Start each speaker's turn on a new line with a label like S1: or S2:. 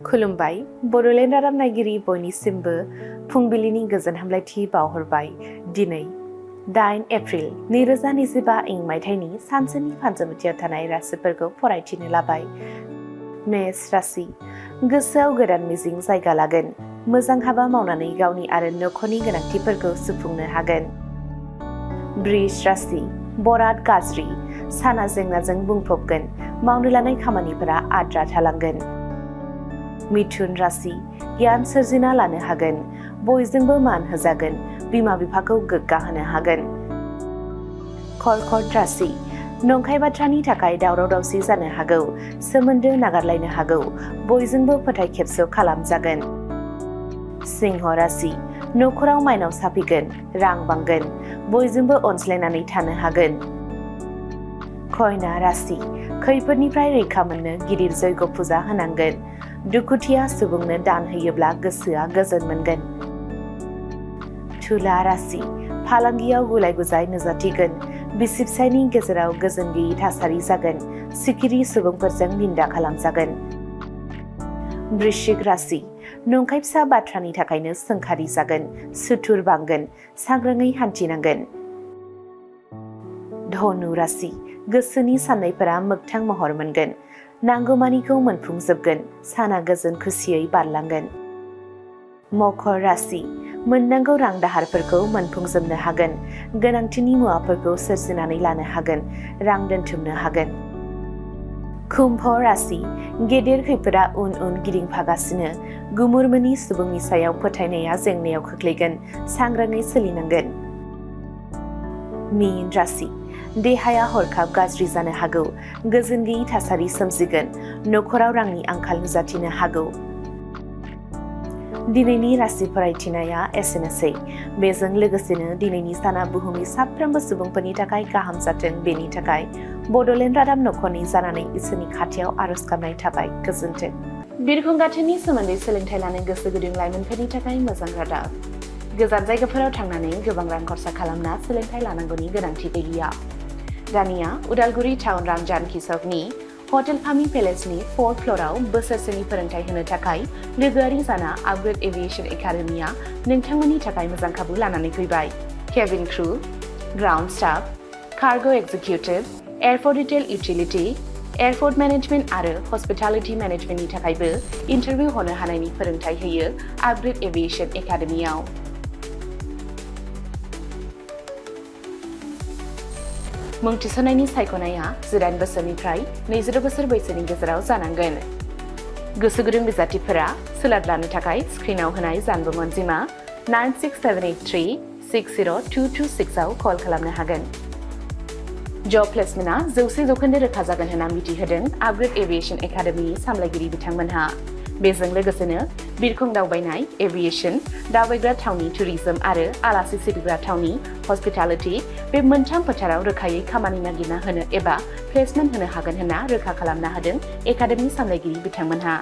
S1: खुलुमबाय बड'लेण्ड रादाब नायगिरि बयनिसिमबो फुंबिलिनि गोजोन हामलायथि बावहरबाय। दिनै 8 एप्रिल 2025 मायथाइनि सानसेनि फानजामुथियाव थानाय राशिफोरखौ फरायथिनो लाबाय। मेष राशि गोसोआव गोदान मिजिं जायगा लागोन। मोजां हाबा मावनानै गावनि आरो नखरनि गोनांथिफोरखौ सुफुंनो हागोन। बृष राशि बराद गाज्रि, साना जेंनाजों बुंफबगोन। मावनो लानाय खामानिफोरा आद्रा थालांगोन। मिथुन राशि गियान सोरजिना लानो हागोन। बयजोंबो मान होजागोन। बिमा बिफाखौ गोग्गा होनो हागोन। कर्कट राशि नंखाय बाथ्रानि थाखाय दावराव दावसि जानो हागौ। सोमोन्दो नागारलायनो हागौ। बयजोंबो फोथाय खेबस' खालामजागोन। सिंह राशि नखराव माइनाव साफिगोन। रां बांगोन। बयजोंबो अनज्लायनानै थानो हागोन। कन्या राशि खैफोदनिफ्राय रैखा मोननो गिदिर जयग' फुजा होनांगोन। दुखुथिया सुबुंनो दान होयोब्ला गोसोआ गोजोन मोनगोन। तुला राशि फालांगियाव गुलाय गुजाय नुजाथिगोन। बिसि फिसायनि गेजेराव गोजोन गैयै थासारि जागोन। सिखिरि सुबुंफोरजों निन्दा खालामजागोन। वृश्चिक राशि नंखाय फिसा बाथ्रानि थाखायनो सोंखारि जागोन। सुथुर बांगोन। सांग्राङै हान्थिनांगोन। धनु राशि गोसोनि साननायफोरा मोगथां महर मोनगोन। नांगौमानिखौ मोनफुंजोबगोन। साना गोजोन खुसियै बारलांगोन। मकर राशि मोननांगौ रां दाहारफोरखौ मोनफुंजोबनो हागोन। गोनांथिनि मुवाफोरखौ सोरजिनानै लानो हागोन। रां दोनथुमनो हागोन। कुम्भ राशि गेदेर खैफोदा उन उन गिदिंफागासिनो। गुमुर मोनि सुबुंनि सायाव फोथायनाया जेंनायाव खोख्लैगोन। सांग्राङै सोलिनांगोन। मीन राशि देहाया हरखाब गाज्रि जानो हागौ। गोजोन गैयै थासारि सोमजिगोन। नखराव रांनि आंखाल नुजाथिनो हागौ। दिनैनि राशि फरायथिनाया एसेनोसै। बेजों लोगोसेनो दिनैनि साना बुहुमनि साफ्रोमबो सुबुंफोरनि थाखाय गाहाम जाथों, बेनि थाखाय बड'लेण्ड रादाब नखरनि जानानै इसोरनि खाथियाव आरज गाबनाय थाबाय। गोजोन्थों। बिरखं गाथोननि सोमोन्दै सोलोंथाइ लानो गोसो गुदुं लाइमोनफोरनि थाखाय मोजां रादाब। गोजान जायगाफोराव थांनानै गोबां रां खरसा खालामना सोलोंथाइ लानांगौनि गोनांथि गैलिया। दानिया उदालगुरि टाउन रामजानकि सकनि हटेल फामि पेलेसनि 4th फ्ल'राव बोसोरसेनि फोरोंथाय होनो थाखाय लोगोआरि जाना आपग्रेड एभिएशन एकाडेमिया नोंथांमोननि थाखाय मोजां खाबु लानानै फैबाय। Cabin crew, ground staff, cargo executive, airport retail utility, airport management आरो हस्पिटालिटी मेनेजमेन्टनि थाखायबो इन्टारभिउ होनो हानायनि फोरोंथाय होयो आपग्रेड एभिएशन एकाडेमियाव। मुं थिसननायनि सायख'नाया 18 बोसोरनिफ्राय 22 बोसोर बैसोनि गेजेराव जानांगोन। गोसो गुदुं बिजाथिफोरा सोलाद लानो थाखाय स्क्रिनाव होनाय जानबुं अनजिमा 9678360226 आव कल खालामनो हागोन। जब प्लेसमेन्टआ 100% रोखा जागोन होनना मिथिहोदों आपग्रेड एभिएशन एकाडेमिनि सामलायगिरि बिथांमोनहा। बेजों लोगोसेनो बिरखं दावबायनाय, एभिएशन, दावबायग्रा थावनि टुरिजम आरो आलासि सिबिग्रा थावनि हस्पिटालिटी बे मोनथाम फोथाराव रोखायै खामानि नागिरना होनो एबा प्लेसमेन्ट होनो हागोन होनना रोखा खालामना होदों एकाडेमि सामलायगिरि बिथांमोनहा।